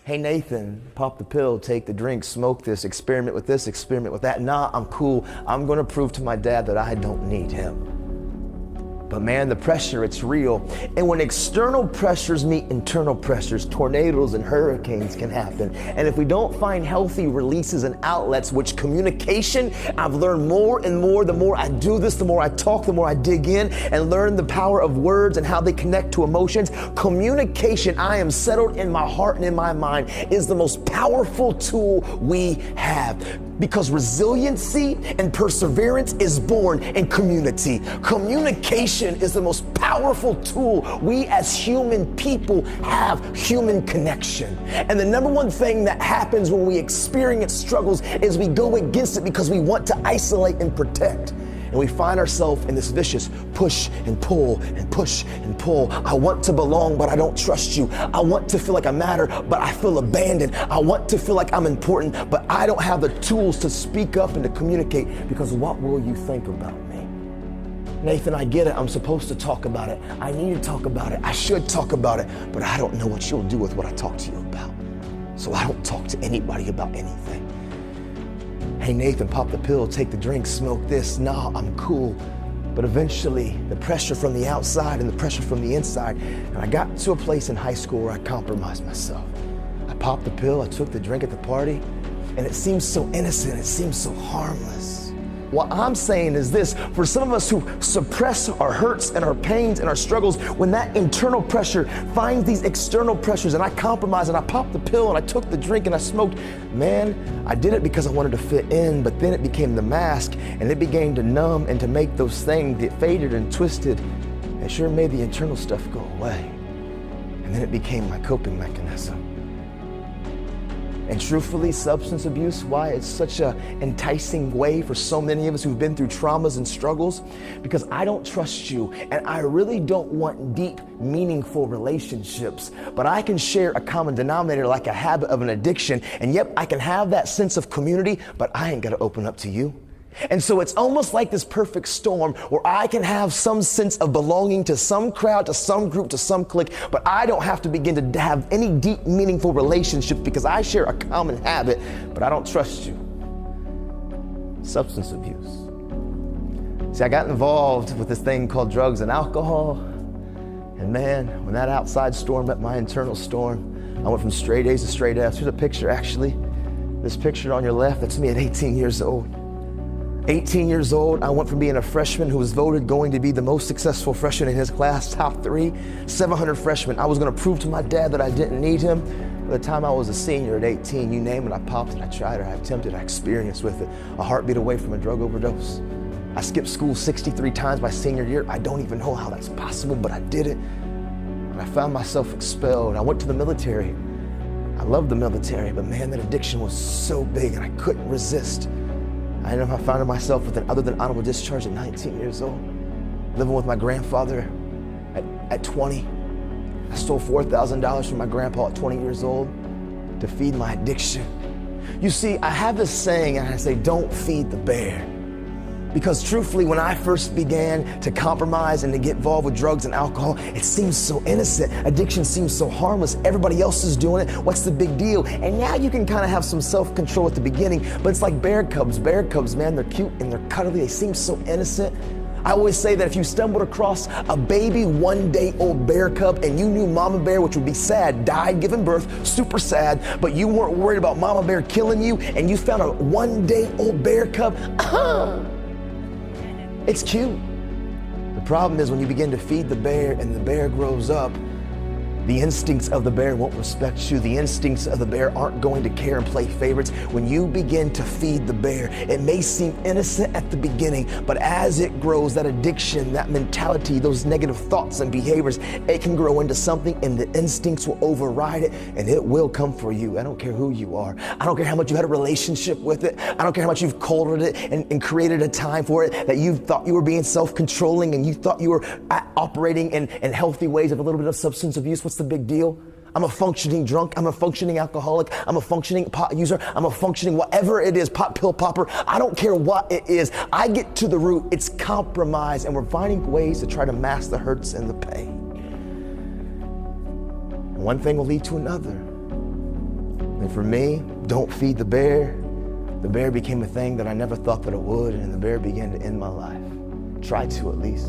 Hey Nathan, pop the pill, take the drink, smoke this, experiment with that. Nah, I'm cool. I'm gonna prove to my dad that I don't need him. But man, the pressure, it's real. And when external pressures meet internal pressures, tornadoes and hurricanes can happen. And if we don't find healthy releases and outlets, which communication, I've learned more and more, the more I do this, the more I talk, the more I dig in and learn the power of words and how they connect to emotions. Communication, I am settled in my heart and in my mind, is the most powerful tool we have. Because resiliency and perseverance is born in community. Communication is the most powerful tool we as human people have, human connection. And the number one thing that happens when we experience struggles is we go against it because we want to isolate and protect. And we find ourselves in this vicious push and pull and push and pull. I want to belong, but I don't trust you. I want to feel like I matter, but I feel abandoned. I want to feel like I'm important, but I don't have the tools to speak up and to communicate because what will you think about me? Nathan, I get it. I'm supposed to talk about it. I need to talk about it. I should talk about it, but I don't know what you'll do with what I talk to you about. So I don't talk to anybody about anything. Hey Nathan, pop the pill, take the drink, smoke this. Nah, I'm cool. But eventually, the pressure from the outside and the pressure from the inside, and I got to a place in high school where I compromised myself. I popped the pill, I took the drink at the party, and it seems so innocent, it seems so harmless. What I'm saying is this, for some of us who suppress our hurts and our pains and our struggles, when that internal pressure finds these external pressures and I compromise and I popped the pill and I took the drink and I smoked, man, I did it because I wanted to fit in, but then it became the mask and it began to numb and to make those things get faded and twisted. It sure made the internal stuff go away. And then it became my coping mechanism. And truthfully, substance abuse, why it's such an enticing way for so many of us who've been through traumas and struggles, because I don't trust you and I really don't want deep, meaningful relationships, but I can share a common denominator like a habit of an addiction, and yep, I can have that sense of community, but I ain't gotta open up to you. And so it's almost like this perfect storm where I can have some sense of belonging to some crowd, to some group, to some clique, but I don't have to begin to have any deep, meaningful relationships because I share a common habit, but I don't trust you. Substance abuse. See, I got involved with this thing called drugs and alcohol, and man, when that outside storm met my internal storm, I went from straight A's to straight F's. Here's a picture, actually. This picture on your left, that's me at 18 years old. 18 years old, I went from being a freshman who was voted going to be the most successful freshman in his class, top 3, 700 freshmen. I was gonna prove to my dad that I didn't need him. By the time I was a senior at 18, you name it, I popped it, I tried it, I attempted, I experienced with it. A heartbeat away from a drug overdose. I skipped school 63 times my senior year. I don't even know how that's possible, but I did it. And I found myself expelled. I went to the military. I loved the military, but man, that addiction was so big and I couldn't resist. I ended up finding myself with an other than honorable discharge at 19 years old, living with my grandfather at 20. I stole $4,000 from my grandpa at 20 years old to feed my addiction. You see, I have this saying, and I say, don't feed the bear. Because truthfully, when I first began to compromise and to get involved with drugs and alcohol, it seems so innocent. Addiction seems so harmless. Everybody else is doing it. What's the big deal? And now you can kind of have some self-control at the beginning, but it's like bear cubs. Bear cubs, man, they're cute and they're cuddly. They seem so innocent. I always say that if you stumbled across a baby 1-day-old bear cub and you knew mama bear, which would be sad, died giving birth, super sad, but you weren't worried about mama bear killing you, and you found a 1-day-old bear cub, it's cute. The problem is when you begin to feed the bear and the bear grows up, the instincts of the bear won't respect you. The instincts of the bear aren't going to care and play favorites. When you begin to feed the bear, it may seem innocent at the beginning, but as it grows, that addiction, that mentality, those negative thoughts and behaviors, it can grow into something and the instincts will override it and it will come for you. I don't care who you are. I don't care how much you had a relationship with it. I don't care how much you've cultivated it and created a time for it, that you thought you were being self-controlling and you thought you were operating in healthy ways of a little bit of substance abuse. What's the big deal? I'm a functioning drunk. I'm a functioning alcoholic. I'm a functioning pot user. I'm a functioning whatever it is, pot pill popper. I don't care what it is. I get to the root. It's compromise, and we're finding ways to try to mask the hurts and the pain. And one thing will lead to another. And for me, don't feed the bear. The bear became a thing that I never thought that it would, and the bear began to end my life. Try to, at least.